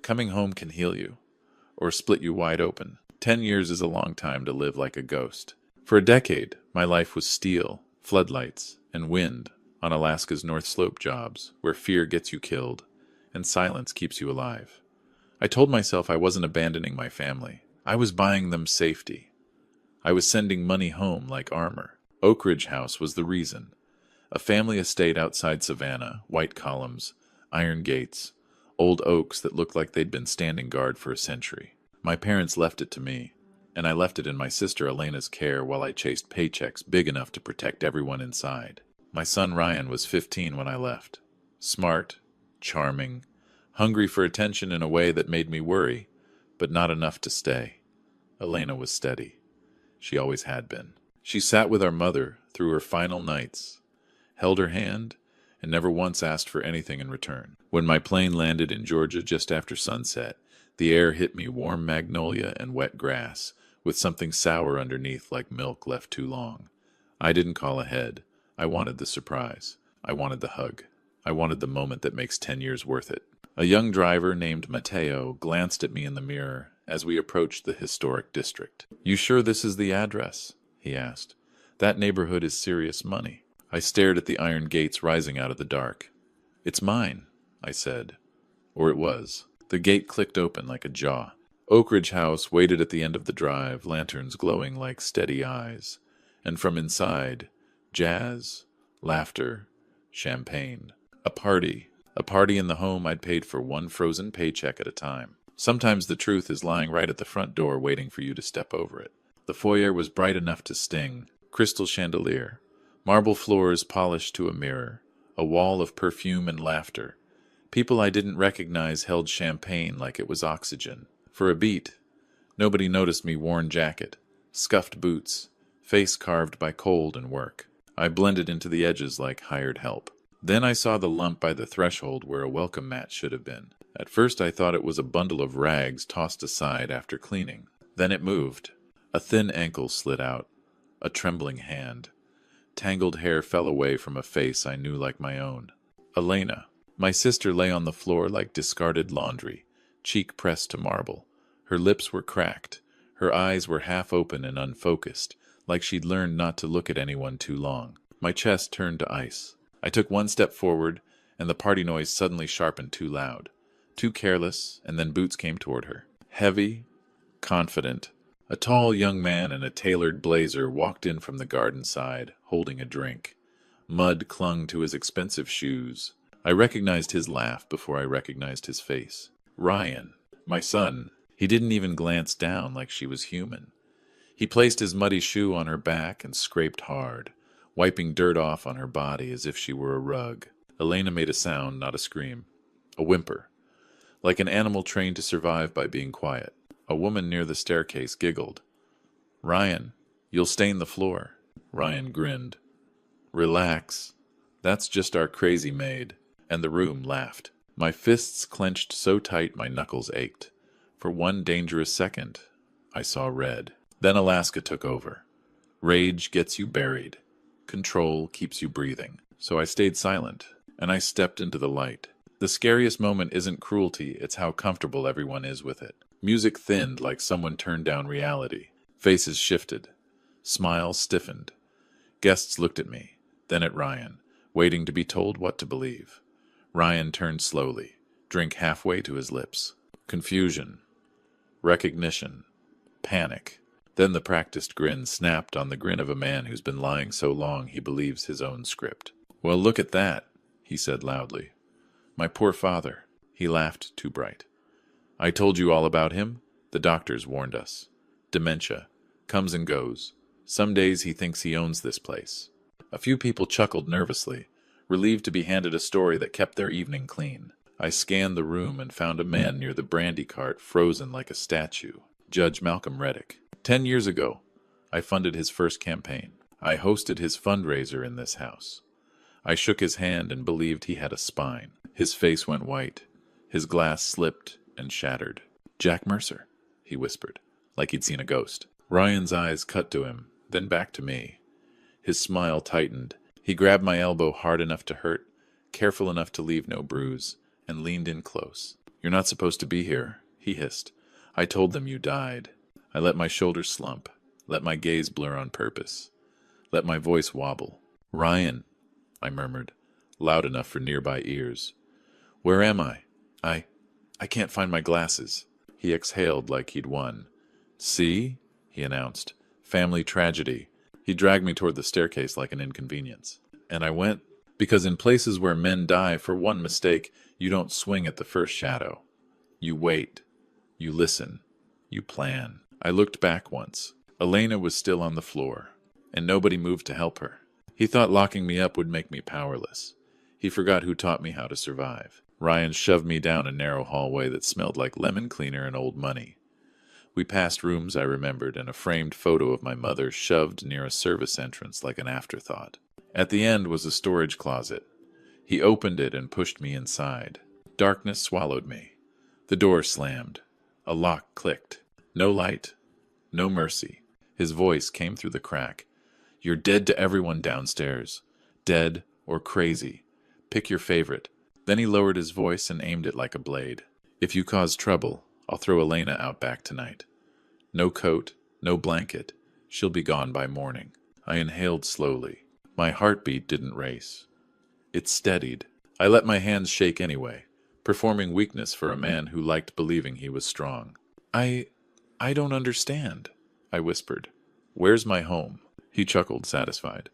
Coming home can heal you, or split you wide open. 10 years is a long time to live like a ghost. For a decade, my life was steel, floodlights, and wind on Alaska's North Slope jobs, where fear gets you killed and silence keeps you alive. I told myself I wasn't abandoning my family. I was buying them safety. I was sending money home like armor. Oak Ridge House was the reason. A family estate outside Savannah, white columns, iron gates, old oaks that looked like they'd been standing guard for a century. My parents left it to me, and I left it in my sister Elena's care while I chased paychecks big enough to protect everyone inside. My son Ryan was 15 when I left. Smart, charming, hungry for attention in a way that made me worry, but not enough to stay. Elena was steady. She always had been. She sat with our mother through her final nights, held her hand, and never once asked for anything in return. When my plane landed in Georgia just after sunset, the air hit me warm magnolia and wet grass, with something sour underneath like milk left too long. I didn't call ahead. I wanted the surprise. I wanted the hug. I wanted the moment that makes 10 years worth it. A young driver named Mateo glanced at me in the mirror as we approached the historic district. "You sure this is the address?" he asked. "That neighborhood is serious money." I stared at the iron gates rising out of the dark. "It's mine," I said. Or it was. The gate clicked open like a jaw. Oak Ridge House waited at the end of the drive, lanterns glowing like steady eyes. And from inside, jazz, laughter, champagne. A party in the home I'd paid for one frozen paycheck at a time. Sometimes the truth is lying right at the front door waiting for you to step over it. The foyer was bright enough to sting. Crystal chandelier, marble floors polished to a mirror, a wall of perfume and laughter. People I didn't recognize held champagne like it was oxygen. For a beat, nobody noticed me worn jacket, scuffed boots, face carved by cold and work. I blended into the edges like hired help. Then I saw the lump by the threshold where a welcome mat should have been. At first I thought it was a bundle of rags tossed aside after cleaning. Then it moved. A thin ankle slid out. A trembling hand. Tangled hair fell away from a face I knew like my own. Elena. My sister lay on the floor like discarded laundry, cheek pressed to marble. Her lips were cracked. Her eyes were half open and unfocused, like she'd learned not to look at anyone too long. My chest turned to ice. I took one step forward, and the party noise suddenly sharpened too loud. Too careless, and then boots came toward her. Heavy, confident. A tall young man in a tailored blazer walked in from the garden side, holding a drink. Mud clung to his expensive shoes. I recognized his laugh before I recognized his face. Ryan, my son. He didn't even glance down like she was human. He placed his muddy shoe on her back and scraped hard, wiping dirt off on her body as if she were a rug. Elena made a sound, not a scream. A whimper. Like an animal trained to survive by being quiet. A woman near the staircase giggled. "Ryan, you'll stain the floor." Ryan grinned. "Relax. That's just our crazy maid." And the room laughed. My fists clenched so tight my knuckles ached. For one dangerous second, I saw red. Then Alaska took over. Rage gets you buried. Control keeps you breathing. So I stayed silent, and I stepped into the light. The scariest moment isn't cruelty, it's how comfortable everyone is with it. Music thinned like someone turned down reality. Faces shifted. Smiles stiffened. Guests looked at me, then at Ryan, waiting to be told what to believe. Ryan turned slowly, drink halfway to his lips. Confusion. Recognition. Panic. Then the practiced grin snapped on the grin of a man who's been lying so long he believes his own script. "Well, look at that," he said loudly. "My poor father." He laughed too bright. "I told you all about him. The doctors warned us. Dementia. Comes and goes. Some days he thinks he owns this place." A few people chuckled nervously, relieved to be handed a story that kept their evening clean. I scanned the room and found a man near the brandy cart frozen like a statue. Judge Malcolm Reddick. 10 years ago, I funded his first campaign. I hosted his fundraiser in this house. I shook his hand and believed he had a spine. His face went white. His glass slipped and shattered. "Jack Mercer," he whispered, like he'd seen a ghost. Ryan's eyes cut to him, then back to me. His smile tightened. He grabbed my elbow hard enough to hurt, careful enough to leave no bruise, and leaned in close. You're not supposed to be here, he hissed. I told them you died. I let my shoulders slump, let my gaze blur on purpose, let my voice wobble. Ryan, I murmured, loud enough for nearby ears. Where am I? I can't find my glasses. He exhaled like he'd won. See? He announced. Family tragedy. He dragged me toward the staircase like an inconvenience. And I went, because in places where men die for one mistake, you don't swing at the first shadow. You wait. You listen. You plan. I looked back once. Elena was still on the floor, and nobody moved to help her. He thought locking me up would make me powerless. He forgot who taught me how to survive. Ryan shoved me down a narrow hallway that smelled like lemon cleaner and old money. We passed rooms I remembered and a framed photo of my mother shoved near a service entrance like an afterthought. At the end was a storage closet. He opened it and pushed me inside. Darkness swallowed me. The door slammed. A lock clicked. No light. No mercy. His voice came through the crack. You're dead to everyone downstairs. Dead or crazy. Pick your favorite. Then he lowered his voice and aimed it like a blade. If you cause trouble, I'll throw Elena out back tonight. No coat, no blanket. She'll be gone by morning. I inhaled slowly. My heartbeat didn't race. It steadied. I let my hands shake anyway, performing weakness for a man who liked believing he was strong. I don't understand, I whispered. Where's my home? He chuckled, satisfied.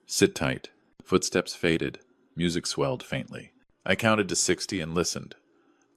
Sit tight. Footsteps faded. Music swelled faintly. I counted to 60 and listened.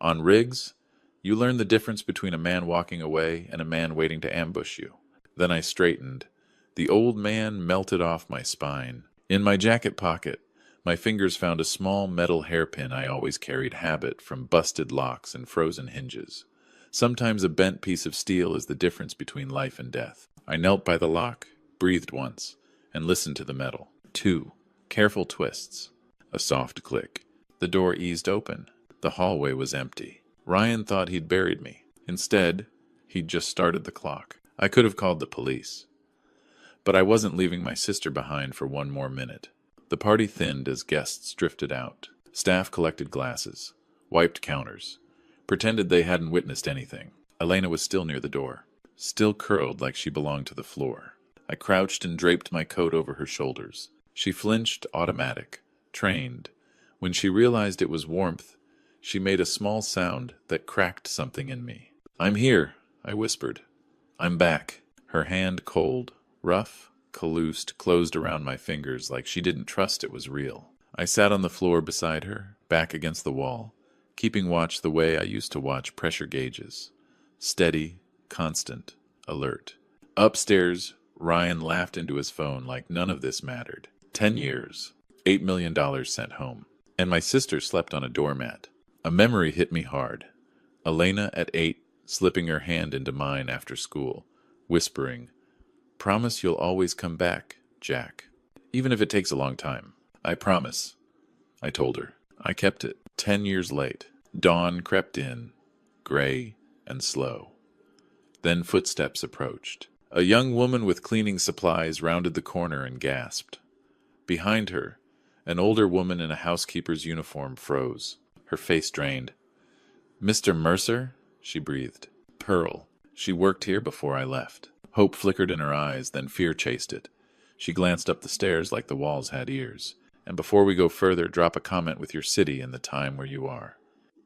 On rigs, you learn the difference between a man walking away and a man waiting to ambush you. Then I straightened. The old man melted off my spine. In my jacket pocket, my fingers found a small metal hairpin I always carried habit from busted locks and frozen hinges. Sometimes a bent piece of steel is the difference between life and death. I knelt by the lock, breathed once, and listened to the metal. 2 careful twists. A soft click. The door eased open. The hallway was empty. Ryan thought he'd buried me. Instead, he'd just started the clock. I could have called the police. But I wasn't leaving my sister behind for one more minute. The party thinned as guests drifted out. Staff collected glasses, wiped counters, pretended they hadn't witnessed anything. Elena was still near the door, still curled like she belonged to the floor. I crouched and draped my coat over her shoulders. She flinched, automatic, trained. When she realized it was warmth, she made a small sound that cracked something in me. I'm here, I whispered. I'm back. Her hand cold, rough, calloused, closed around my fingers like she didn't trust it was real. I sat on the floor beside her, back against the wall, keeping watch the way I used to watch pressure gauges. Steady, constant, alert. Upstairs, Ryan laughed into his phone like none of this mattered. 10 years. $8 million sent home. And my sister slept on a doormat. A memory hit me hard. Elena at 8, slipping her hand into mine after school, whispering, Promise you'll always come back, Jack. Even if it takes a long time. I promise, I told her. I kept it. 10 years late. Dawn crept in, gray and slow. Then footsteps approached. A young woman with cleaning supplies rounded the corner and gasped. Behind her, an older woman in a housekeeper's uniform froze. Her face drained. Mr. Mercer? She breathed. Pearl. She worked here before I left. Hope flickered in her eyes, then fear chased it. She glanced up the stairs like the walls had ears. And before we go further, drop a comment with your city and the time where you are.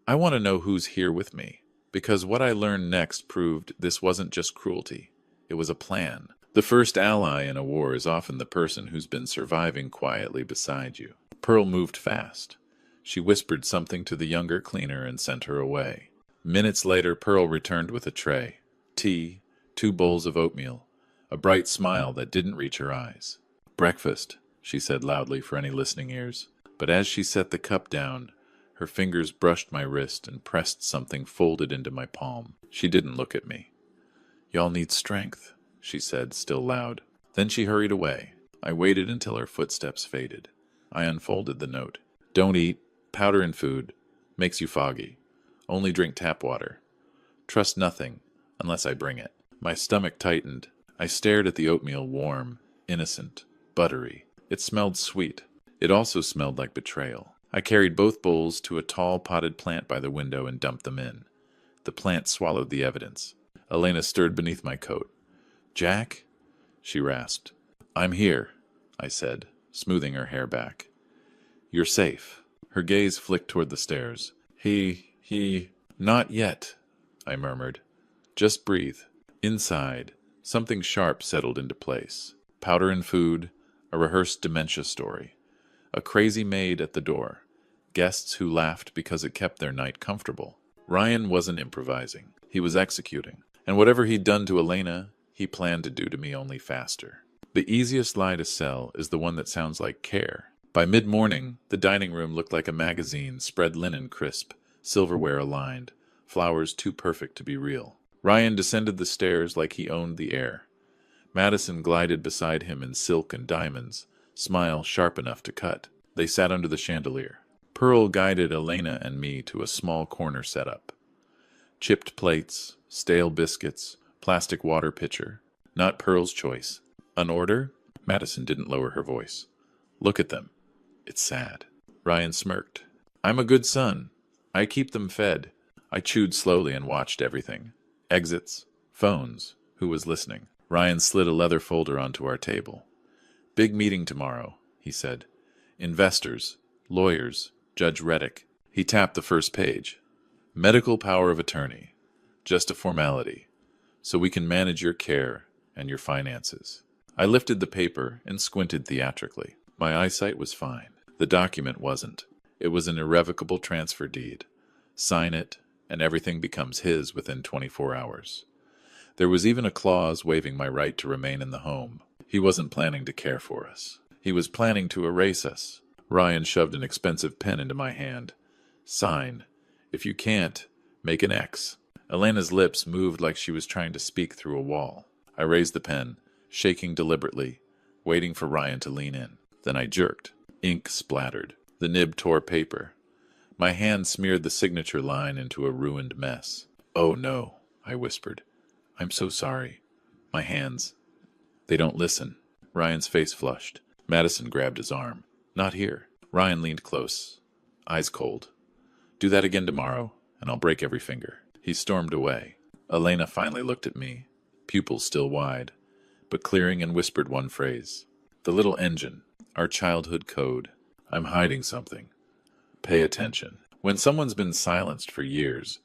I want to know who's here with me, because what I learned next proved this wasn't just cruelty. It was a plan. The first ally in a war is often the person who's been surviving quietly beside you. Pearl moved fast. She whispered something to the younger cleaner and sent her away. Minutes later, Pearl returned with a tray. Tea, 2 bowls of oatmeal, a bright smile that didn't reach her eyes. Breakfast, she said loudly for any listening ears. But as she set the cup down, her fingers brushed my wrist and pressed something folded into my palm. She didn't look at me. Y'all need strength, she said, still loud. Then she hurried away. I waited until her footsteps faded. I unfolded the note. Don't eat. Powder in food. Makes you foggy. Only drink tap water. Trust nothing, unless I bring it. My stomach tightened. I stared at the oatmeal, warm, innocent, buttery. It smelled sweet. It also smelled like betrayal. I carried both bowls to a tall potted plant by the window and dumped them in. The plant swallowed the evidence. Elena stirred beneath my coat. "Jack?" she rasped. "I'm here," I said, smoothing her hair back. "You're safe." Her gaze flicked toward the stairs. He... "Not yet," I murmured. "Just breathe." Inside, something sharp settled into place. Powder and food, a rehearsed dementia story. A crazy maid at the door. Guests who laughed because it kept their night comfortable. Ryan wasn't improvising. He was executing. And whatever he'd done to Elena, he planned to do to me, only faster. The easiest lie to sell is the one that sounds like care. By mid-morning, the dining room looked like a magazine, spread linen crisp, silverware aligned, flowers too perfect to be real. Ryan descended the stairs like he owned the air. Madison glided beside him in silk and diamonds, smile sharp enough to cut. They sat under the chandelier. Pearl guided Elena and me to a small corner setup. Chipped plates, stale biscuits, plastic water pitcher. Not Pearl's choice. "An order?" Madison didn't lower her voice. "Look at them. It's sad." Ryan smirked. "I'm a good son. I keep them fed." I chewed slowly and watched everything. Exits, phones, who was listening. Ryan slid a leather folder onto our table. "Big meeting tomorrow," he said. "Investors, lawyers, Judge Reddick." He tapped the first page. "Medical power of attorney. Just a formality. So we can manage your care and your finances." I lifted the paper and squinted theatrically. My eyesight was fine. The document wasn't. It was an irrevocable transfer deed. Sign it, and everything becomes his within 24 hours. There was even a clause waiving my right to remain in the home. He wasn't planning to care for us. He was planning to erase us. Ryan shoved an expensive pen into my hand. "Sign. If you can't, make an X." Elena's lips moved like she was trying to speak through a wall. I raised the pen, shaking deliberately, waiting for Ryan to lean in. Then I jerked. Ink splattered. The nib tore paper. My hand smeared the signature line into a ruined mess. "Oh no," I whispered. "I'm so sorry. My hands. They don't listen." Ryan's face flushed. Madison grabbed his arm. "Not here." Ryan leaned close, eyes cold. "Do that again tomorrow, and I'll break every finger." He stormed away. Elena finally looked at me, pupils still wide, but clearing, and whispered one phrase. "The little engine. Our childhood code. I'm hiding something. Pay attention." When someone's been silenced for years,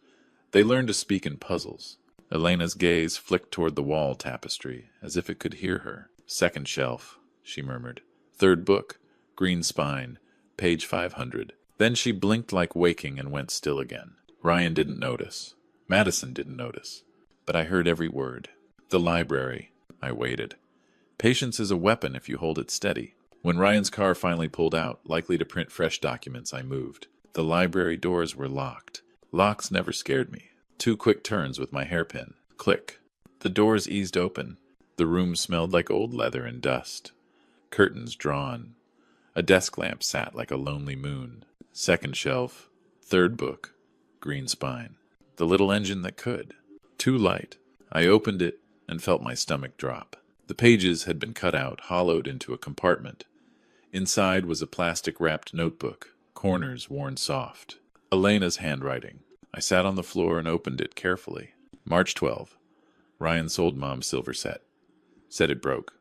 they learn to speak in puzzles. Elena's gaze flicked toward the wall tapestry, as if it could hear her. "Second shelf," she murmured. "Third book. Green spine. Page 500. Then she blinked like waking and went still again. Ryan didn't notice. Madison didn't notice. But I heard every word. "The library." I waited. Patience is a weapon if you hold it steady. When Ryan's car finally pulled out, likely to print fresh documents, I moved. The library doors were locked. Locks never scared me. 2 quick turns with my hairpin. Click. The doors eased open. The room smelled like old leather and dust. Curtains drawn. A desk lamp sat like a lonely moon. Second shelf. Third book. Green spine. The little engine that could. Too light. I opened it and felt my stomach drop. The pages had been cut out, hollowed into a compartment. Inside was a plastic-wrapped notebook, corners worn soft. Elena's handwriting. I sat on the floor and opened it carefully. March 12. Ryan sold Mom's silver set. Said it broke.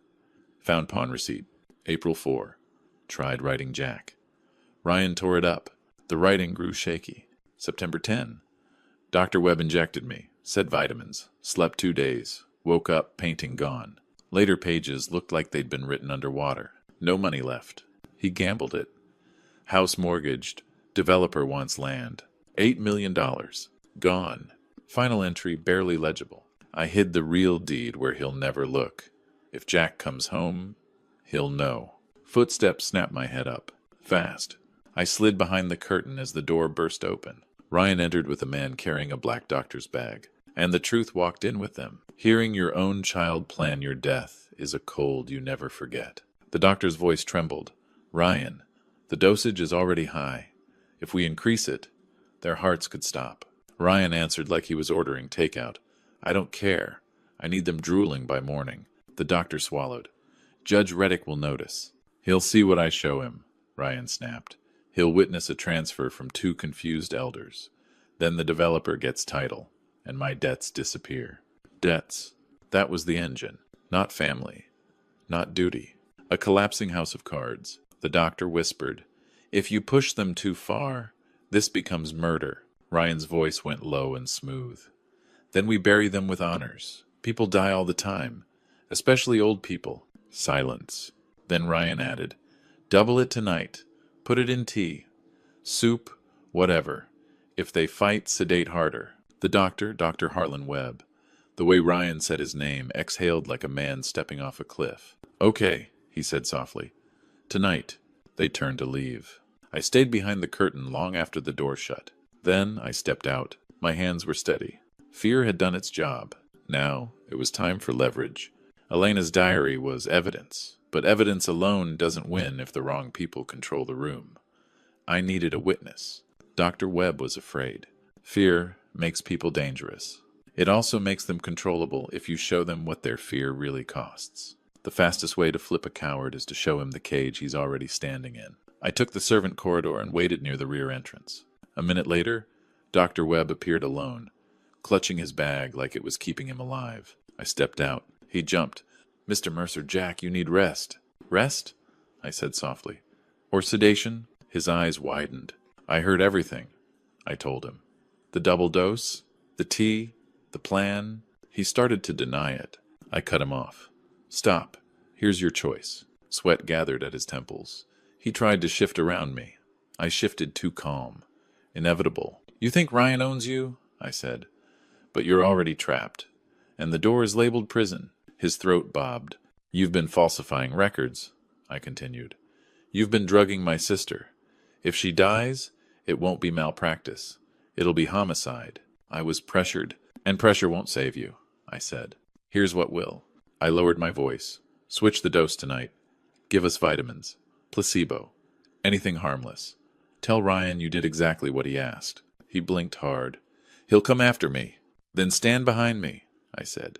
Found pawn receipt. April 4. Tried writing Jack. Ryan tore it up. The writing grew shaky. September 10. Dr. Webb injected me. Said vitamins. Slept 2 days. Woke up, painting gone. Later pages looked like they'd been written underwater. No money left. He gambled it. House mortgaged. Developer wants land. $8 million. Gone. Final entry barely legible. I hid the real deed where he'll never look. If Jack comes home, he'll know. Footsteps snapped my head up. Fast. I slid behind the curtain as the door burst open. Ryan entered with a man carrying a black doctor's bag. And the truth walked in with them. Hearing your own child plan your death is a cold you never forget. The doctor's voice trembled. "Ryan, the dosage is already high. If we increase it, their hearts could stop." Ryan answered like he was ordering takeout. "I don't care. I need them drooling by morning." The doctor swallowed. "Judge Reddick will notice. He'll see what I show him," Ryan snapped. He'll witness a transfer from two confused elders. Then the developer gets title, and my debts disappear. Debts. That was the engine. Not family. Not duty. A collapsing house of cards. The doctor whispered, "If you push them too far, this becomes murder." Ryan's voice went low and smooth. "Then we bury them with honors. People die all the time, especially old people." Silence. Then Ryan added, "Double it tonight. Put it in tea. Soup, whatever. If they fight, sedate harder." The doctor, Dr. Harlan Webb. The way Ryan said his name exhaled like a man stepping off a cliff. "Okay," he said softly. "Tonight." They turned to leave. I stayed behind the curtain long after the door shut. Then I stepped out. My hands were steady. Fear had done its job. Now it was time for leverage. Elena's diary was evidence, but evidence alone doesn't win if the wrong people control the room. I needed a witness. Dr. Webb was afraid. Fear makes people dangerous. It also makes them controllable if you show them what their fear really costs. The fastest way to flip a coward is to show him the cage he's already standing in. I took the servant corridor and waited near the rear entrance. A minute later, Dr. Webb appeared alone, clutching his bag like it was keeping him alive. I stepped out. He jumped. "Mr. Mercer, Jack, you need rest." "Rest?" I said softly. "Or sedation?" His eyes widened. "I heard everything," I told him. "The double dose? The tea? The plan?" He started to deny it. I cut him off. "Stop. Here's your choice." Sweat gathered at his temples. He tried to shift around me. I shifted too calm. "Inevitable." "You think Ryan owns you?" I said. "But you're already trapped. And the door is labeled prison." His throat bobbed. "You've been falsifying records," I continued. "You've been drugging my sister. If she dies, it won't be malpractice. It'll be homicide." I was pressured. "And pressure won't save you," I said. "Here's what will." I lowered my voice. "Switch the dose tonight. Give us vitamins. Placebo. Anything harmless. Tell Ryan you did exactly what he asked." He blinked hard. "He'll come after me." "Then stand behind me," I said.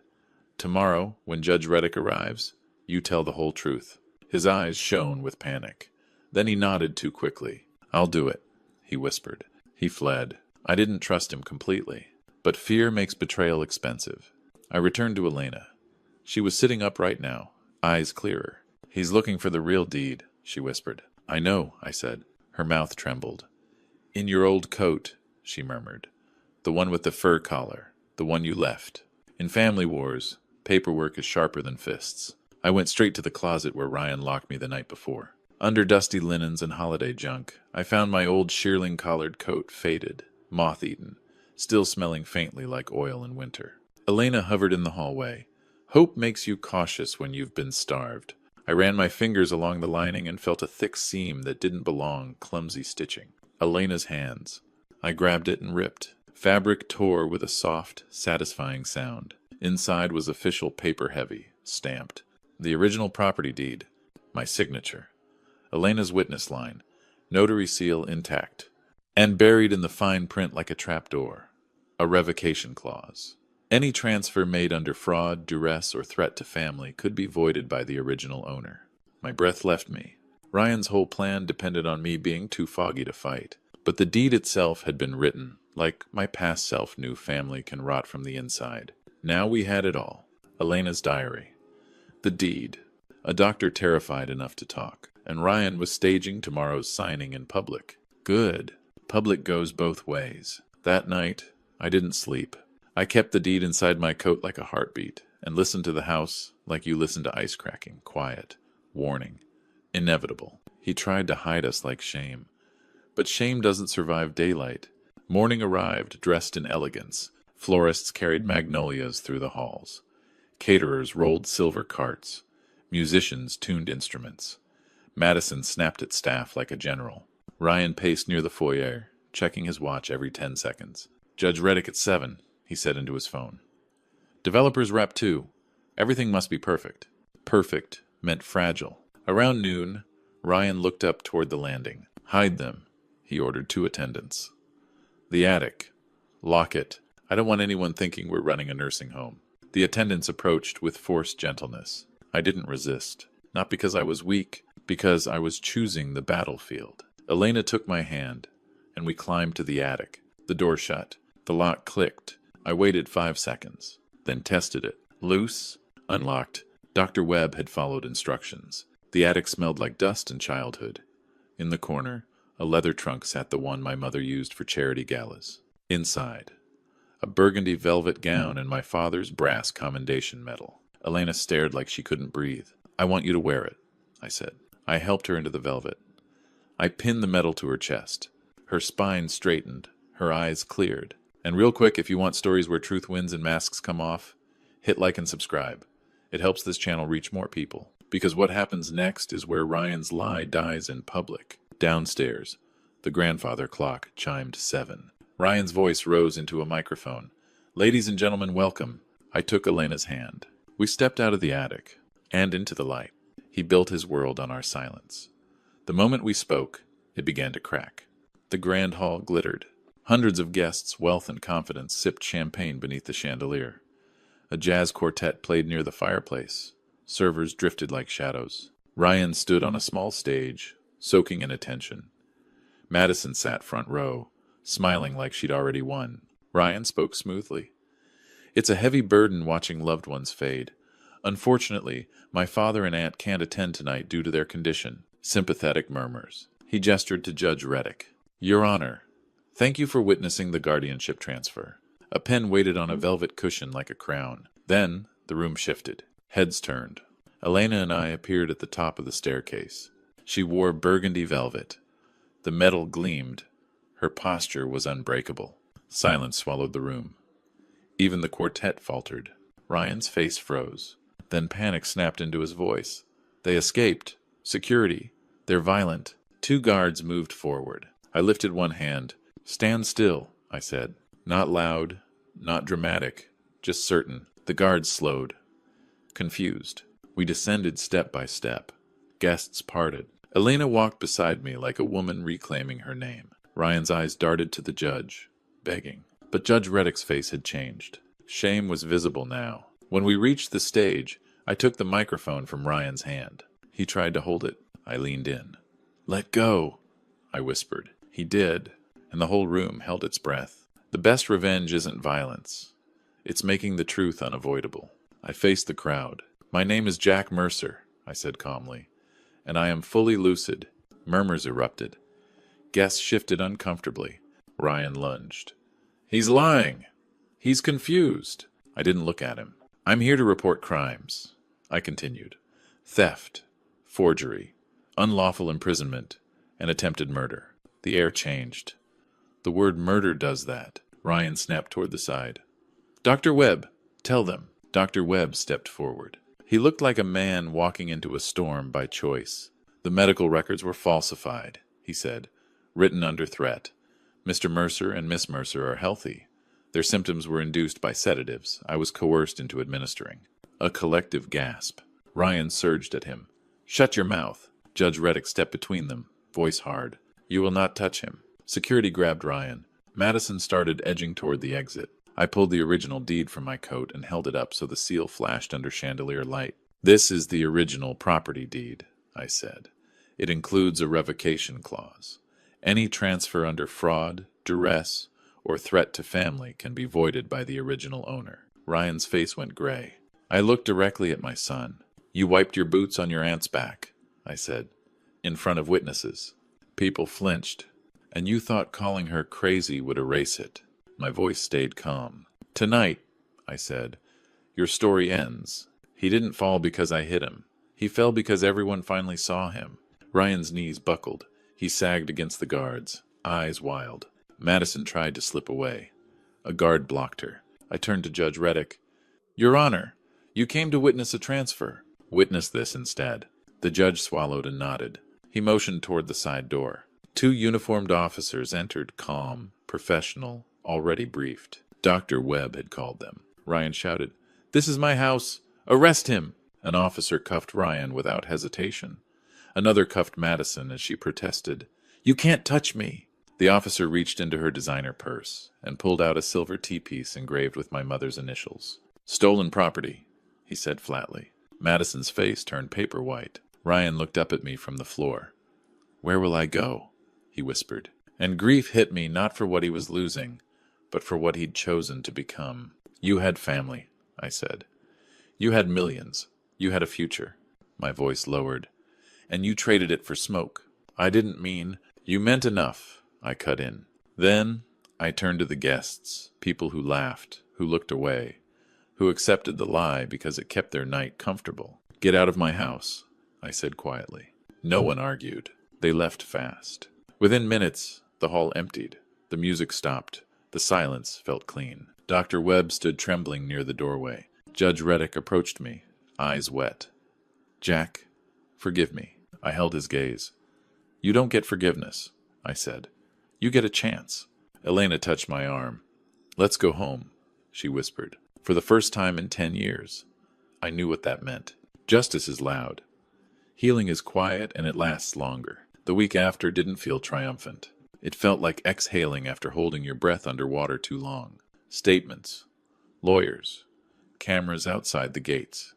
"Tomorrow, when Judge Reddick arrives, you tell the whole truth." His eyes shone with panic. Then he nodded too quickly. "I'll do it," he whispered. He fled. I didn't trust him completely. But fear makes betrayal expensive. I returned to Elena. She was sitting up right now, eyes clearer. "He's looking for the real deed," she whispered. "I know," I said. Her mouth trembled. "In your old coat," she murmured. "The one with the fur collar. The one you left. In family wars, paperwork is sharper than fists." I went straight to the closet where Ryan locked me the night before. Under dusty linens and holiday junk, I found my old shearling-collared coat faded, moth-eaten, still smelling faintly like oil in winter. Elena hovered in the hallway. "Hope makes you cautious when you've been starved." I ran my fingers along the lining and felt a thick seam that didn't belong, clumsy stitching. Elena's hands. I grabbed it and ripped. Fabric tore with a soft, satisfying sound. Inside was official paper heavy, stamped. The original property deed. My signature. Elena's witness line. Notary seal intact. And buried in the fine print like a trapdoor. A revocation clause. Any transfer made under fraud, duress, or threat to family could be voided by the original owner. My breath left me. Ryan's whole plan depended on me being too foggy to fight. But the deed itself had been written, like my past self knew family can rot from the inside. Now we had it all. Elena's diary. The deed. A doctor terrified enough to talk. And Ryan was staging tomorrow's signing in public. Good. Public goes both ways. That night, I didn't sleep. I kept the deed inside my coat like a heartbeat, and listened to the house like you listen to ice cracking, quiet, warning, inevitable. He tried to hide us like shame. But shame doesn't survive daylight. Morning arrived, dressed in elegance. Florists carried magnolias through the halls. Caterers rolled silver carts. Musicians tuned instruments. Madison snapped at staff like a general. Ryan paced near the foyer, checking his watch every 10 seconds. "Judge Reddick at 7, he said into his phone. "Developers rep 2. Everything must be perfect." Perfect meant fragile. Around noon, Ryan looked up toward the landing. "Hide them," he ordered 2 attendants. "The attic. Lock it. I don't want anyone thinking we're running a nursing home." The attendants approached with forced gentleness. I didn't resist. Not because I was weak, because I was choosing the battlefield. Elena took my hand, and we climbed to the attic. The door shut. The lock clicked. I waited 5 seconds, then tested it. Loose, unlocked. Dr. Webb had followed instructions. The attic smelled like dust and childhood. In the corner, a leather trunk sat, the one my mother used for charity galas. Inside, a burgundy velvet gown and my father's brass commendation medal. Elena stared like she couldn't breathe. "I want you to wear it," I said. I helped her into the velvet. I pinned the medal to her chest. Her spine straightened, her eyes cleared. And real quick, if you want stories where truth wins and masks come off, hit like and subscribe. It helps this channel reach more people. Because what happens next is where Ryan's lie dies in public. Downstairs, the grandfather clock chimed 7. Ryan's voice rose into a microphone. "Ladies and gentlemen, welcome." I took Elena's hand. We stepped out of the attic and into the light. He built his world on our silence. The moment we spoke, it began to crack. The grand hall glittered. Hundreds of guests, wealth and confidence, sipped champagne beneath the chandelier. A jazz quartet played near the fireplace. Servers drifted like shadows. Ryan stood on a small stage, soaking in attention. Madison sat front row, smiling like she'd already won. Ryan spoke smoothly. "It's a heavy burden watching loved ones fade. Unfortunately, my father and aunt can't attend tonight due to their condition." Sympathetic murmurs. He gestured to Judge Reddick. "Your Honor, thank you for witnessing the guardianship transfer." A pen waited on a velvet cushion like a crown. Then the room shifted. Heads turned. Elena and I appeared at the top of the staircase. She wore burgundy velvet. The metal gleamed. Her posture was unbreakable. Silence swallowed the room. Even the quartet faltered. Ryan's face froze. Then panic snapped into his voice. "They escaped. Security. They're violent." 2 guards moved forward. I lifted one hand. "Stand still," I said. Not loud, not dramatic, just certain. The guards slowed. Confused. We descended step by step. Guests parted. Elena walked beside me like a woman reclaiming her name. Ryan's eyes darted to the judge, begging. But Judge Reddick's face had changed. Shame was visible now. When we reached the stage, I took the microphone from Ryan's hand. He tried to hold it. I leaned in. "Let go," I whispered. He did, and the whole room held its breath. The best revenge isn't violence. It's making the truth unavoidable. I faced the crowd. "My name is Jack Mercer," I said calmly, "and I am fully lucid." Murmurs erupted. Guests shifted uncomfortably. Ryan lunged. "He's lying. He's confused." I didn't look at him. "I'm here to report crimes," I continued. "Theft, forgery, unlawful imprisonment, and attempted murder." The air changed. "The word murder does that." Ryan snapped toward the side. "Dr. Webb, tell them." Dr. Webb stepped forward. He looked like a man walking into a storm by choice. "The medical records were falsified," he said, "written under threat. Mr. Mercer and Miss Mercer are healthy. Their symptoms were induced by sedatives I was coerced into administering." A collective gasp. Ryan surged at him. "Shut your mouth." Judge Reddick stepped between them, voice hard. "You will not touch him." Security grabbed Ryan. Madison started edging toward the exit. I pulled the original deed from my coat and held it up so the seal flashed under chandelier light. "This is the original property deed," I said. "It includes a revocation clause. Any transfer under fraud, duress, or threat to family can be voided by the original owner." Ryan's face went gray. I looked directly at my son. "You wiped your boots on your aunt's back," I said, "in front of witnesses. People flinched, and you thought calling her crazy would erase it." My voice stayed calm. "Tonight," I said, "your story ends. He didn't fall because I hit him. He fell because everyone finally saw him." Ryan's knees buckled. He sagged against the guards, eyes wild. Madison tried to slip away. A guard blocked her. I turned to Judge Reddick. "Your Honor, you came to witness a transfer. Witness this instead." The judge swallowed and nodded. He motioned toward the side door. 2 uniformed officers entered, calm, professional, already briefed. Dr. Webb had called them. Ryan shouted, "This is my house. Arrest him!" An officer cuffed Ryan without hesitation. Another cuffed Madison as she protested, "You can't touch me!" The officer reached into her designer purse and pulled out a silver tea-piece engraved with my mother's initials. "Stolen property," he said flatly. Madison's face turned paper white. Ryan looked up at me from the floor. "Where will I go?" he whispered. And grief hit me not for what he was losing, but for what he'd chosen to become. You had family, I said. You had millions. You had a future. My voice lowered. And you traded it for smoke. I didn't mean... You meant enough, I cut in. Then I turned to the guests, people who laughed, who looked away, who accepted the lie because it kept their night comfortable. Get out of my house, I said quietly. No one argued. They left fast. Within minutes, the hall emptied. The music stopped. The silence felt clean. Dr. Webb stood trembling near the doorway. Judge Reddick approached me, eyes wet. Jack, forgive me. I held his gaze. You don't get forgiveness, I said. You get a chance. Elena touched my arm. Let's go home, she whispered. For the first time in 10 years. I knew what that meant. Justice is loud. Healing is quiet and it lasts longer. The week after didn't feel triumphant. It felt like exhaling after holding your breath underwater too long. Statements. Lawyers. Cameras outside the gates.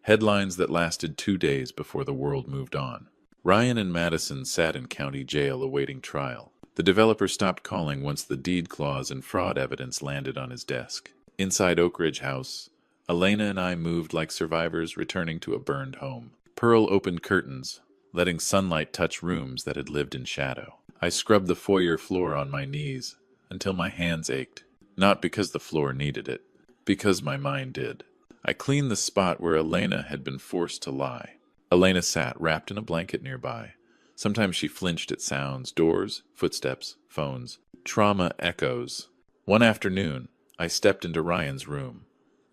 Headlines that lasted 2 days before the world moved on. Ryan and Madison sat in county jail awaiting trial. The developer stopped calling once the deed clause and fraud evidence landed on his desk. Inside Oak Ridge House, Elena and I moved like survivors returning to a burned home. Pearl opened curtains, letting sunlight touch rooms that had lived in shadow. I scrubbed the foyer floor on my knees until my hands ached, not because the floor needed it, because my mind did. I cleaned the spot where Elena had been forced to lie. Elena sat wrapped in a blanket nearby. Sometimes she flinched at sounds, doors, footsteps, phones, trauma echoes. One afternoon, I stepped into Ryan's room.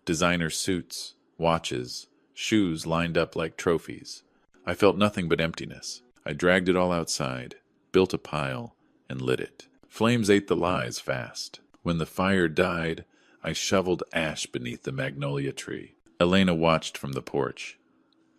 Designer suits, watches, shoes lined up like trophies. I felt nothing but emptiness. I dragged it all outside, built a pile, and lit it. Flames ate the lies fast. When the fire died, I shoveled ash beneath the magnolia tree. Elena watched from the porch.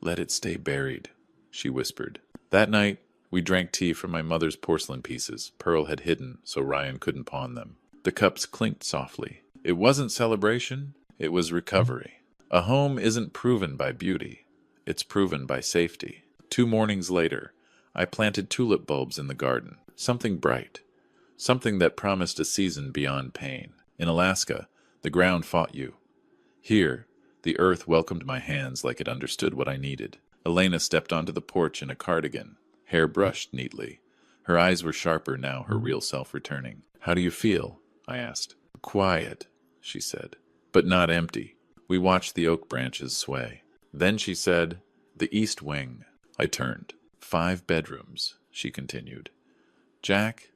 Let it stay buried, she whispered. That night, we drank tea from my mother's porcelain pieces Pearl had hidden so Ryan couldn't pawn them. The cups clinked softly. It wasn't celebration, it was recovery. A home isn't proven by beauty, it's proven by safety. 2 mornings later, I planted tulip bulbs in the garden. Something bright. Something that promised a season beyond pain. In Alaska, the ground fought you. Here, the earth welcomed my hands like it understood what I needed. Elena stepped onto the porch in a cardigan, hair brushed neatly. Her eyes were sharper now, her real self returning. How do you feel? I asked. Quiet, she said, but not empty. We watched the oak branches sway. Then she said, the east wing. I turned. 5 bedrooms, she continued. Jack,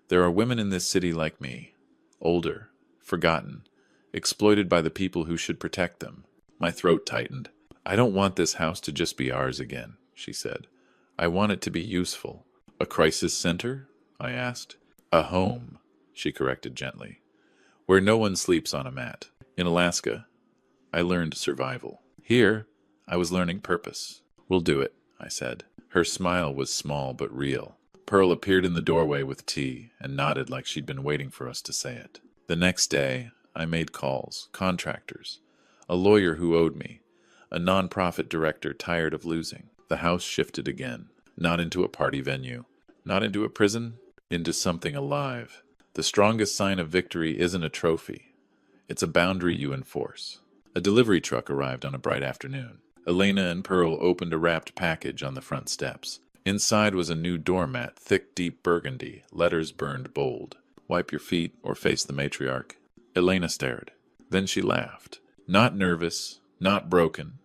there are women in this city like me. Older, forgotten, exploited by the people who should protect them. My throat tightened. I don't want this house to just be ours again, she said. I want it to be useful. A crisis center? I asked. A home, she corrected gently, where no one sleeps on a mat. In Alaska, I learned survival. Here, I was learning purpose. We'll do it, I said. Her smile was small but real. Pearl appeared in the doorway with tea and nodded like she'd been waiting for us to say it. The next day, I made calls, contractors, a lawyer who owed me, a nonprofit director tired of losing. The house shifted again, not into a party venue, not into a prison, into something alive. The strongest sign of victory isn't a trophy. It's a boundary you enforce. A delivery truck arrived on a bright afternoon. Elena and Pearl opened a wrapped package on the front steps. Inside was a new doormat, thick, deep burgundy, letters burned bold. Wipe your feet or face the matriarch. Elena stared. Then she laughed. Not nervous, not broken.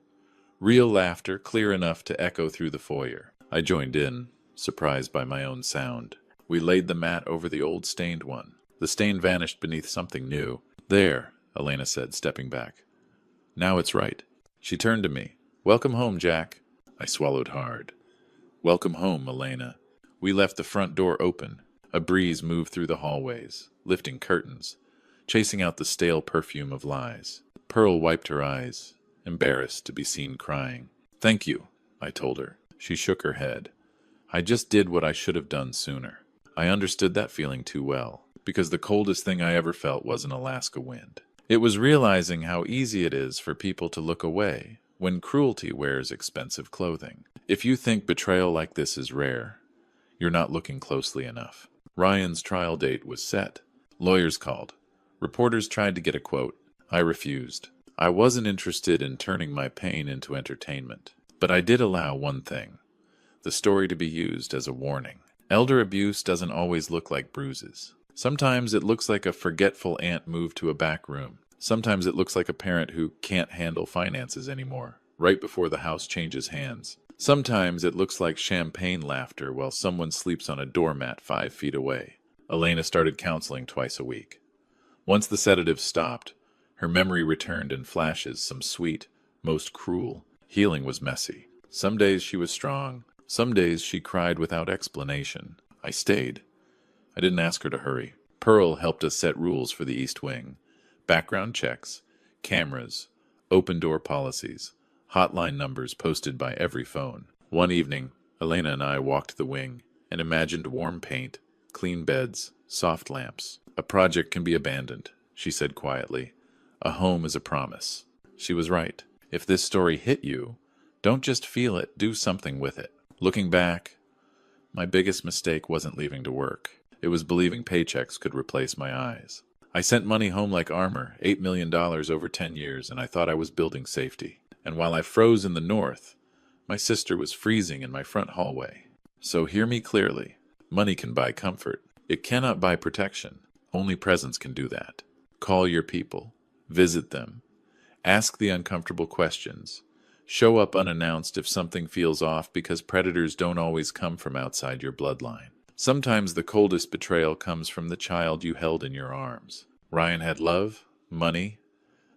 Real laughter, clear enough to echo through the foyer. I joined in, surprised by my own sound. We laid the mat over the old stained one. The stain vanished beneath something new. There, Elena said, stepping back. Now it's right. She turned to me. Welcome home, Jack. I swallowed hard. Welcome home, Elena. We left the front door open. A breeze moved through the hallways, lifting curtains, chasing out the stale perfume of lies. Pearl wiped her eyes, embarrassed to be seen crying. Thank you, I told her. She shook her head. I just did what I should have done sooner. I understood that feeling too well, because the coldest thing I ever felt was an Alaska wind. It was realizing how easy it is for people to look away when cruelty wears expensive clothing. If you think betrayal like this is rare, You're not looking closely enough. Ryan's trial date was set. Lawyers called. Reporters tried to get a quote. I refused. I wasn't interested in turning my pain into entertainment. But I did allow one thing: the story to be used as a warning. Elder abuse doesn't always look like bruises. Sometimes it looks like a forgetful aunt moved to a back room. Sometimes it looks like a parent who can't handle finances anymore, right before the house changes hands. Sometimes it looks like champagne laughter while someone sleeps on a doormat 5 feet away. Elena started counseling twice a week. Once the sedatives stopped, her memory returned in flashes, some sweet, most cruel. Healing was messy. Some days she was strong. Some days she cried without explanation. I stayed. I didn't ask her to hurry. Pearl helped us set rules for the East Wing. Background checks, cameras, open-door policies, hotline numbers posted by every phone. One evening, Elena and I walked the wing and imagined warm paint, clean beds, soft lamps. A project can be abandoned, she said quietly. A home is a promise. She was right. If this story hit you, don't just feel it, do something with it. Looking back, my biggest mistake wasn't leaving to work. It was believing paychecks could replace my eyes. I sent money home like armor, $8 million over 10 years, and I thought I was building safety. And while I froze in the north, my sister was freezing in my front hallway. So hear me clearly. Money can buy comfort. It cannot buy protection. Only presence can do that. Call your people. Visit them. Ask the uncomfortable questions. Show up unannounced if something feels off, because predators don't always come from outside your bloodline. Sometimes the coldest betrayal comes from the child you held in your arms. Ryan had love, money,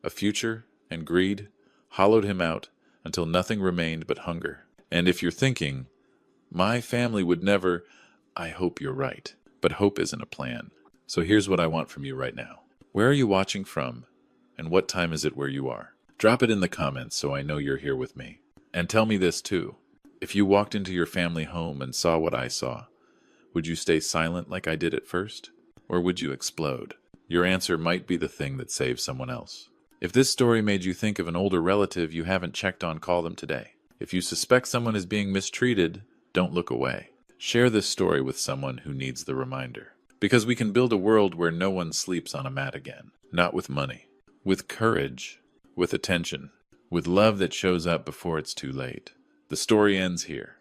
a future, and greed hollowed him out until nothing remained but hunger. And if you're thinking, my family would never, I hope you're right. But hope isn't a plan. So here's what I want from you right now. Where are you watching from? And what time is it where you are? Drop it in the comments so I know you're here with me. And tell me this too. If you walked into your family home and saw what I saw, would you stay silent like I did at first? Or would you explode? Your answer might be the thing that saves someone else. If this story made you think of an older relative you haven't checked on, call them today. If you suspect someone is being mistreated, don't look away. Share this story with someone who needs the reminder. Because we can build a world where no one sleeps on a mat again. Not with money. With courage. With attention. With love that shows up before it's too late. The story ends here.